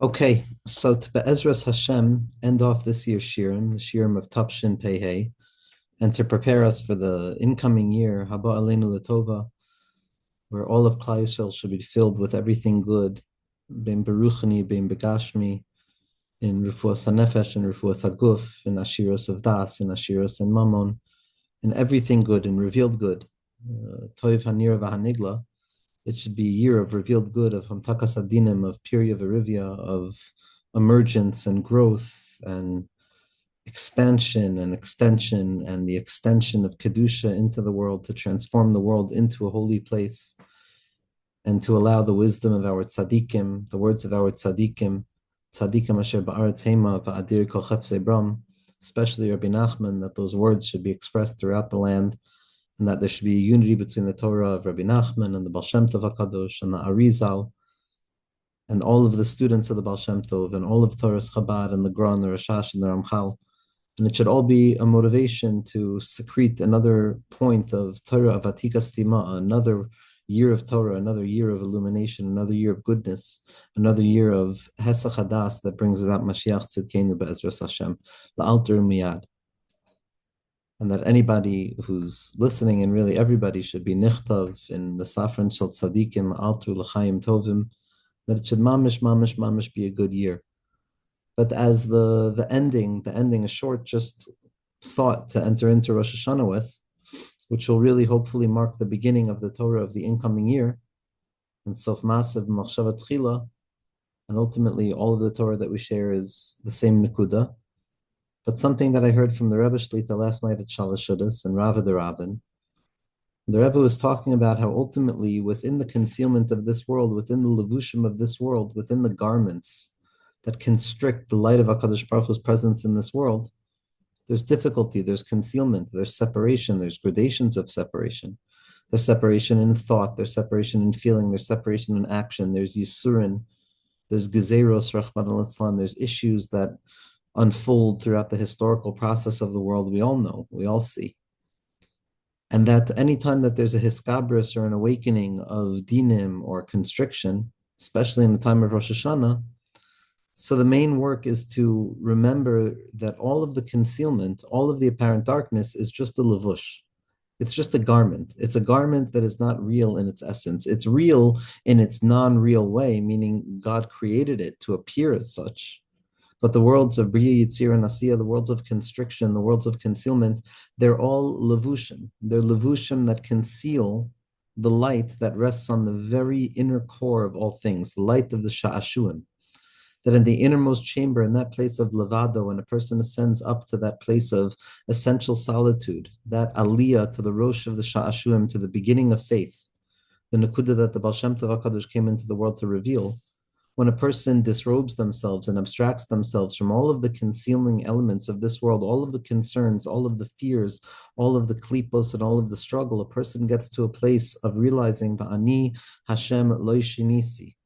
Okay, so to Be'ezras Hashem end off this year's Shiurim, the Shiurim of Tafshin Pei, and to prepare us for the incoming year, Haba Aleinu Latova, where all of Klal Yisrael should be filled with everything good, Bein Beruchani, Bein Begashmi, in Refuas HaNefesh, in Refuas HaGuf, in Ashiros of Das, in Ashiros and Mammon, in everything good, in revealed good, Toiv Hanir V'Hanigla. It should be a year of revealed good, of Hamtakas Adinim, of Pirya Verivia, of emergence and growth and expansion and extension, and the extension of Kedusha into the world to transform the world into a holy place and to allow the wisdom of our tzadikim, the words of our tzadikim asher ba'aretz hema va'adir kol chefzei bram, especially Rabbi Nachman, that those words should be expressed throughout the land, and that there should be a unity between the Torah of Rabbi Nachman and the Baal Shem Tov HaKadosh and the Arizal, and all of the students of the Baal Shem Tov, and all of Torah's Chabad, and the Gra, and the Rashash, and the Ramchal. And it should all be a motivation to secrete another point of Torah of Atika Stima, another year of Torah, another year of illumination, another year of goodness, another year of Hesach Hadas that brings about Mashiach Tzidkenu Be'ezras Hashem, La'alter Miyad. And that anybody who's listening, and really everybody, should be nichtav in the Safran Shel Tzadikim, Altu L'chaim Tovim, that it should mamish be a good year. But as the ending, a short just thought to enter into Rosh Hashanah with, which will really hopefully mark the beginning of the Torah of the incoming year, and Sof Masav Machshavat Chila, and ultimately all of the Torah that we share is the same Nekuda. But something that I heard from the Rebbe Shlita last night at Shalosh Shudas and Rava the Ravin, the Rebbe was talking about how ultimately within the concealment of this world, within the levushim of this world, within the garments that constrict the light of HaKadosh Baruch Hu's presence in this world, there's difficulty, there's concealment, there's separation, there's gradations of separation. There's separation in thought, there's separation in feeling, there's separation in action, there's Yisurin, there's Gezeros, Rachman al-Islam, there's issues that unfold throughout the historical process of the world we all know, we all see. And that anytime that there's a hiskabris or an awakening of dinim or constriction, especially in the time of Rosh Hashanah, so the main work is to remember that all of the concealment, all of the apparent darkness is just a levush. It's just a garment. It's a garment that is not real in its essence. It's real in its non-real way, meaning God created it to appear as such. But the worlds of Bria, Yitzir, and Asiya, the worlds of constriction, the worlds of concealment, they're all levushim. They're levushim that conceal the light that rests on the very inner core of all things, the light of the Sha'ashuim. That in the innermost chamber, in that place of levado, when a person ascends up to that place of essential solitude, that aliyah to the Rosh of the Sha'ashuim, to the beginning of faith, the Nakuda that the Baal Shem Tov HaKadosh came into the world to reveal, when a person disrobes themselves and abstracts themselves from all of the concealing elements of this world, all of the concerns, all of the fears, all of the klipos, and all of the struggle, a person gets to a place of realizing, Ba'ani Hashem lo shinisi,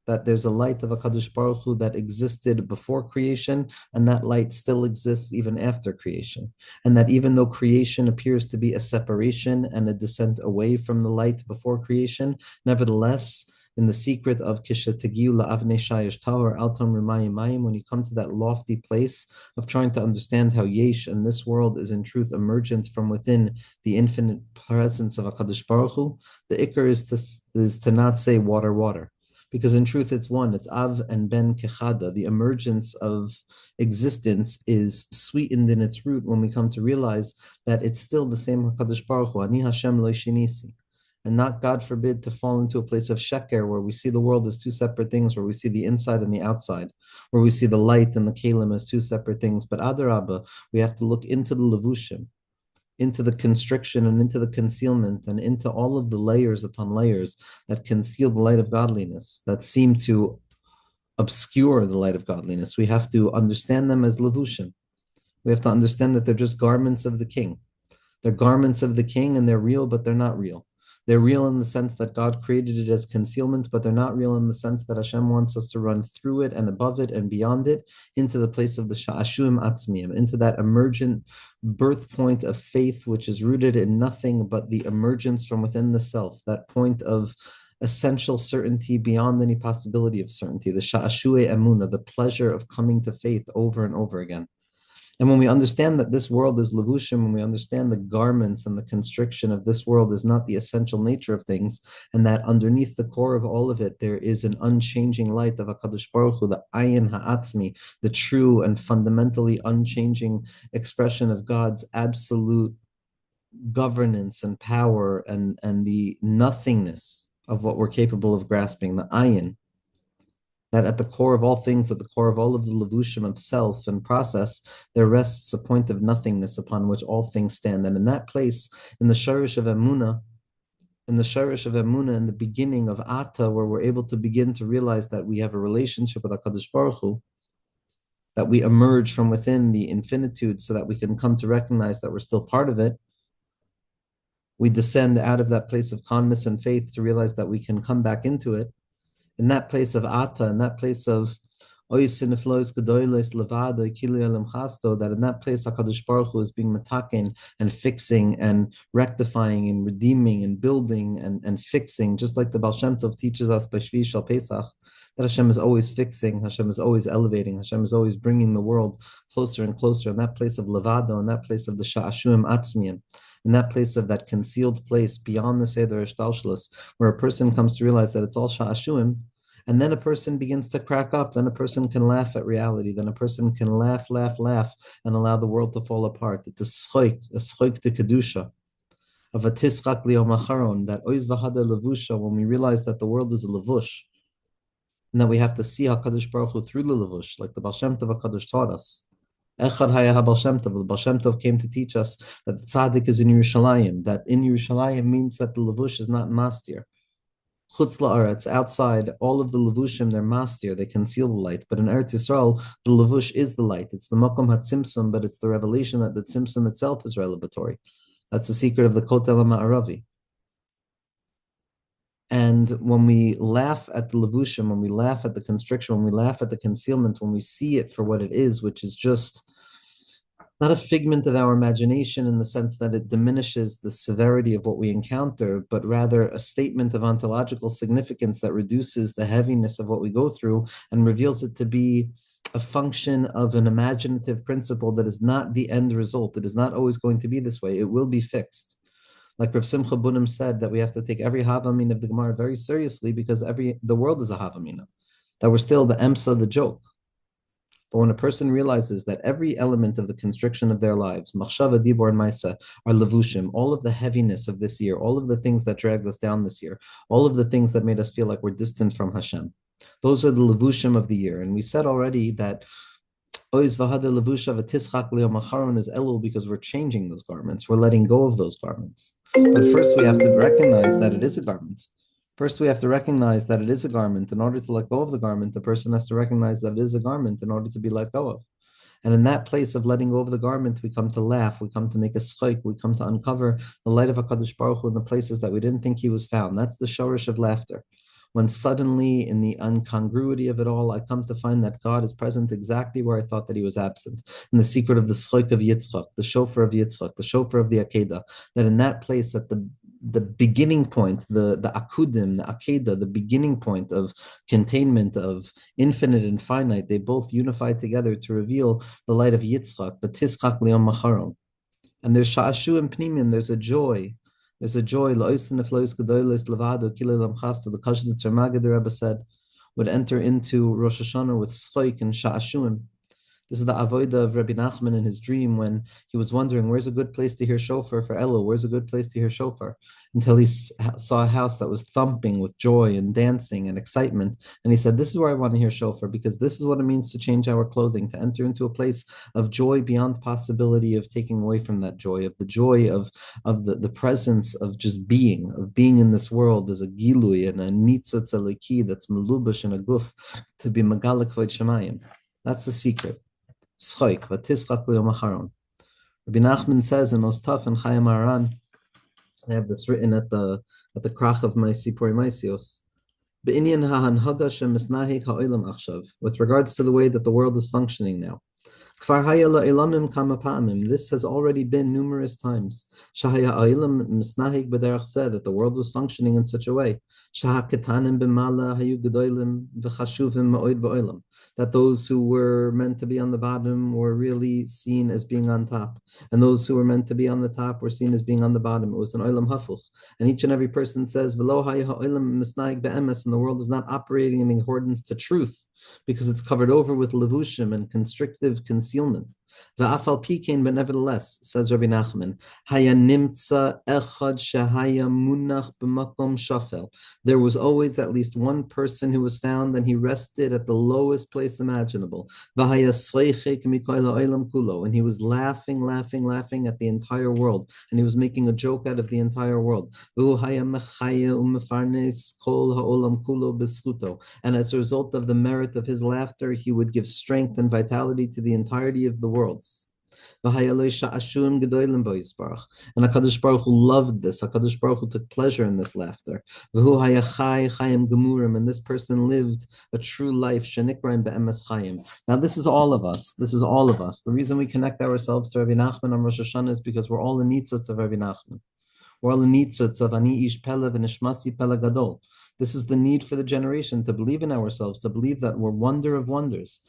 that there's a light of HaKadosh Baruch Hu that existed before creation, and that light still exists even after creation. And that even though creation appears to be a separation and a descent away from the light before creation, nevertheless, in the secret of Kishategiu la'avnei shayesh tahor altom rimayim mayim, when you come to that lofty place of trying to understand how Yesh and this world is in truth emergent from within the infinite presence of HaKadosh Baruch Hu, the ikar is to not say water, water. Because in truth, it's one. It's Av and Ben Kechada. The emergence of existence is sweetened in its root when we come to realize that it's still the same HaKadosh Baruch Hu, Ani Hashem lo shinisi. And not, God forbid, to fall into a place of sheker, where we see the world as two separate things, where we see the inside and the outside, where we see the light and the kalim as two separate things. But Adarabba, we have to look into the levushim, into the constriction and into the concealment and into all of the layers upon layers that conceal the light of godliness, that seem to obscure the light of godliness. We have to understand them as levushim. We have to understand that they're just garments of the king. They're garments of the king, and they're real, but they're not real. They're real in the sense that God created it as concealment, but they're not real in the sense that Hashem wants us to run through it and above it and beyond it into the place of the Sha'ashuim Atzmiyim, into that emergent birth point of faith, which is rooted in nothing but the emergence from within the self, that point of essential certainty beyond any possibility of certainty, the sha'ashu'e emuna, the pleasure of coming to faith over and over again. And when we understand that this world is levushim, when we understand the garments and the constriction of this world is not the essential nature of things, and that underneath the core of all of it, there is an unchanging light of HaKadosh Baruch Hu, the ayin ha'atzmi, the true and fundamentally unchanging expression of God's absolute governance and power and the nothingness of what we're capable of grasping, the ayin, that at the core of all things, at the core of all of the levushim of self and process, there rests a point of nothingness upon which all things stand. And in that place, in the sharish of Emunah, in the beginning of Ata, where we're able to begin to realize that we have a relationship with HaKadosh Baruch Hu, that we emerge from within the infinitude so that we can come to recognize that we're still part of it. We descend out of that place of calmness and faith to realize that we can come back into it. In that place of Ata, in that place of that in that place HaKadosh Baruch Hu is being mataken and fixing and rectifying and redeeming and building and fixing, just like the Baal Shem Tov teaches us by Shvi Shal Pesach, that Hashem is always fixing, Hashem is always elevating, Hashem is always bringing the world closer and closer. In that place of Levado, in that place of the Sha'ashuim Atzmiyim, in that place of that concealed place beyond the Seder Ishtalshalos, where a person comes to realize that it's all Sha'ashuim, and then a person begins to crack up, then a person can laugh at reality, then a person can laugh, and allow the world to fall apart. It's a schoik to Kedusha, of a tischak li'om acharon, that oiz v'hadar levusha, when we realize that the world is a levush, and that we have to see HaKadosh Baruch Hu through the levush, like the Baal Shem Tov HaKadosh taught us. Echad haya ha-Baal Shem Tov. The Baal Shem Tov came to teach us that the tzaddik is in Yerushalayim, that in Yerushalayim means that the levush is not mastir. Chutz la'aretz, outside, all of the levushim, they're mastir, they conceal the light. But in Eretz Yisrael, the levush is the light. It's the makom hatzimtzum, but it's the revelation that the tzimtzum itself is revelatory. That's the secret of the Kotel HaMa'aravi. And when we laugh at the levushim, when we laugh at the constriction, when we laugh at the concealment, when we see it for what it is, which is just not a figment of our imagination in the sense that it diminishes the severity of what we encounter, but rather a statement of ontological significance that reduces the heaviness of what we go through and reveals it to be a function of an imaginative principle that is not the end result. It is not always going to be this way. It will be fixed. Like Rav Simcha Bunim said, that we have to take every Havamina of the Gemara very seriously because the world is a Havamina, that we're still the Emsa, the joke. But when a person realizes that every element of the constriction of their lives, Machshava, Dibor, and Maisa, are levushim, all of the heaviness of this year, all of the things that dragged us down this year, all of the things that made us feel like we're distant from Hashem, those are the levushim of the year. And we said already that Oiz v'hadar levusha v'tischak li'om acharon is elul because we're changing those garments, we're letting go of those garments. But first we have to recognize that it is a garment. First, we have to recognize that it is a garment. In order to let go of the garment, the person has to recognize that it is a garment in order to be let go of. And in that place of letting go of the garment, we come to laugh, we come to make a schoik, we come to uncover the light of HaKadosh Baruch Hu in the places that we didn't think he was found. That's the shorish of laughter. When suddenly, in the incongruity of it all, I come to find that God is present exactly where I thought that he was absent. In the secret of the schoik of Yitzchak, the shofar of Yitzchak, the shofar of the Akedah, that in that place at the beginning point, the akudim, the akeda, the beginning point of containment of infinite and finite, they both unify together to reveal the light of Yitzchak, but tischak li'om macharon. And there's sha'ashu and pnimim, there's a joy. There's a joy. The Kashditzer Magid, the Rebbe said, would enter into Rosh Hashanah with schoik and sha'ashuim. This is the avodah of Rabbi Nachman in his dream when he was wondering, where's a good place to hear shofar for Elul? Where's a good place to hear shofar? Until he saw a house that was thumping with joy and dancing and excitement. And he said, this is where I want to hear shofar because this is what it means to change our clothing, to enter into a place of joy beyond possibility of taking away from that joy, of the joy of the presence of just being, of being in this world as a gilui and a nitzot zaliki that's melubash and a guf, to be megala kvod shemayim. That's the secret. Schoik, v'tischak li'om acharon. Rabbi Nachman says in Ostaf and Chayim Aran, I have this written at the krach of my Sipori Maisios, be'inyan ha'hanhaga shemisnahik ha'olam achshav, with regards to the way that the world is functioning now. This has already been numerous times. That the world was functioning in such a way. That those who were meant to be on the bottom were really seen as being on top. And those who were meant to be on the top were seen as being on the bottom. It was an oilam hafuch. And each and every person says, and the world is not operating in accordance to truth, because it's covered over with levushim and constrictive concealment. Va'afal pikein, but nevertheless, says Rabbi Nachman, haya nimtza echad shehaya munach b'makom shafel. There was always at least one person who was found, and he rested at the lowest place imaginable. V'haya sreichek mikoil ha'olam kulo, and he was laughing, laughing, laughing at the entire world, and he was making a joke out of the entire world. V'hu haya mechaya u'mefarnes kol ha'olam kulo b'skuto, and as a result of the merit of his laughter, he would give strength and vitality to the entirety of the worlds. And HaKadosh Baruch Hu loved this. HaKadosh Baruch Hu took pleasure in this laughter. And this person lived a true life. Now this is all of us. This is all of us. The reason we connect ourselves to Rabbi Nachman on Rosh Hashanah is because we're all in nitzuts of Rabbi Nachman. We're all in nitzuts of Ani Ish Pele v'Nishmasi Pele Gadol. This is the need for the generation to believe in ourselves, to believe that we're wonder of wonders.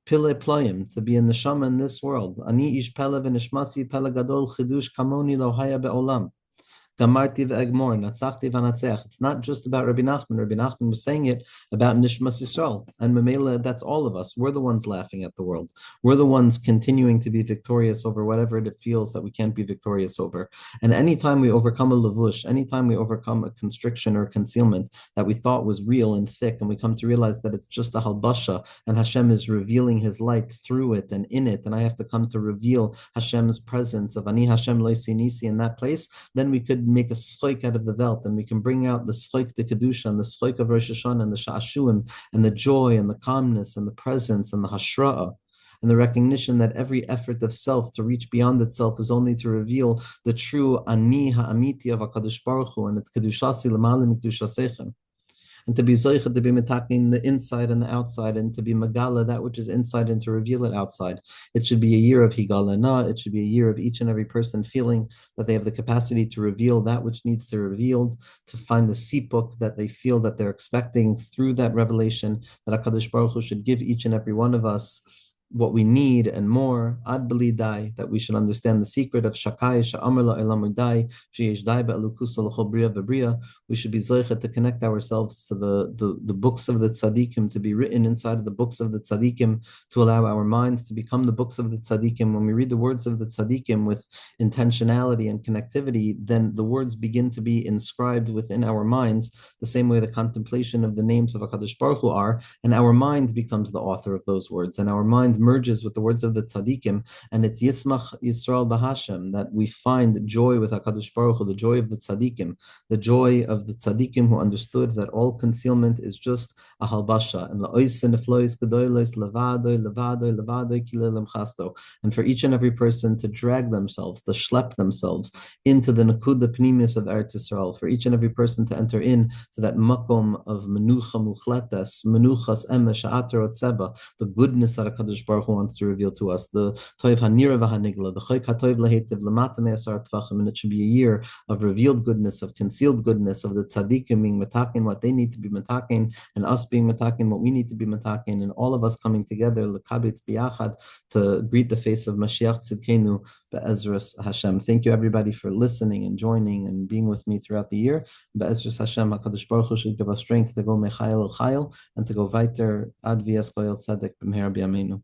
Pile ployim, to be in the neshama in this world. Ani ish pele v'nishmasi pele gadol chidush kamoni lo haya be'olam. Gamarti v'egmor, natzachti v'natzech. It's not just about Rabbi Nachman. Rabbi Nachman was saying it about Nishmas Yisrael. And Memela, that's all of us. We're the ones laughing at the world. We're the ones continuing to be victorious over whatever it feels that we can't be victorious over. And anytime we overcome a lavush, anytime we overcome a constriction or concealment that we thought was real and thick, and we come to realize that it's just a halbasha, and Hashem is revealing his light through it and in it, and I have to come to reveal Hashem's presence of Ani Hashem Lo Sinisi in that place, then we could make a schoik out of the velt, and we can bring out the schoik de kedusha and the schoik of Rosh Hashanah and the sha'ashuim and the joy and the calmness and the presence and the hashra'ah and the recognition that every effort of self to reach beyond itself is only to reveal the true ani ha'amiti of HaKadosh Baruch Hu, and it's kedushasi l'malim kedushasechem. And to be zoicha, to be metaking the inside and the outside, and to be magala, that which is inside, and to reveal it outside. It should be a year of higalana. It should be a year of each and every person feeling that they have the capacity to reveal that which needs to be revealed, to find the sipuk that they feel that they're expecting through that revelation, that HaKadosh Baruch Hu should give each and every one of us what we need and more, ad belidai, that we should understand the secret of shakai sha'amar la'elamudai sheyesh dai be'elukusa l'chol bria v'bria. We should be zoichet to connect ourselves to the books of the tzadikim, to be written inside of the books of the tzadikim, to allow our minds to become the books of the tzadikim. When we read the words of the tzadikim with intentionality and connectivity, then the words begin to be inscribed within our minds, the same way the contemplation of the names of HaKadosh Baruch Hu are, and our mind becomes the author of those words, and our mind merges with the words of the tzadikim, and it's Yitzmach Yisrael Bahashem, that we find joy with HaKadosh Baruch Hu, the joy of the tzadikim, the joy of the tzadikim who understood that all concealment is just a halbasha, and and for each and every person to drag themselves, to schlep themselves into the nakuda pnimis of Eretz Yisrael, for each and every person to enter in to that makom of menucha muchletes, menuchas emes sha'ater otzeba, the goodness that HaKadosh Baruch Hu wants to reveal to us, the toiv hanira v'hanigla, the choik hatoiv lehetiv lamata me'asar tvachim, and it should be a year of revealed goodness, of concealed goodness, of the tzadikim being metakin what they need to be metakin, and us being metakin what we need to be metakin, and all of us coming together l'kabitz biyachad to greet the face of Mashiach Tzidkenu be'ezras Hashem. Thank you everybody for listening and joining and being with me throughout the year. Be'ezras Hashem, HaKadosh Baruch Hu should give us strength to go mechayel el chayel and to go weiter ad vias koyel tzedek b'mher b'yameinu.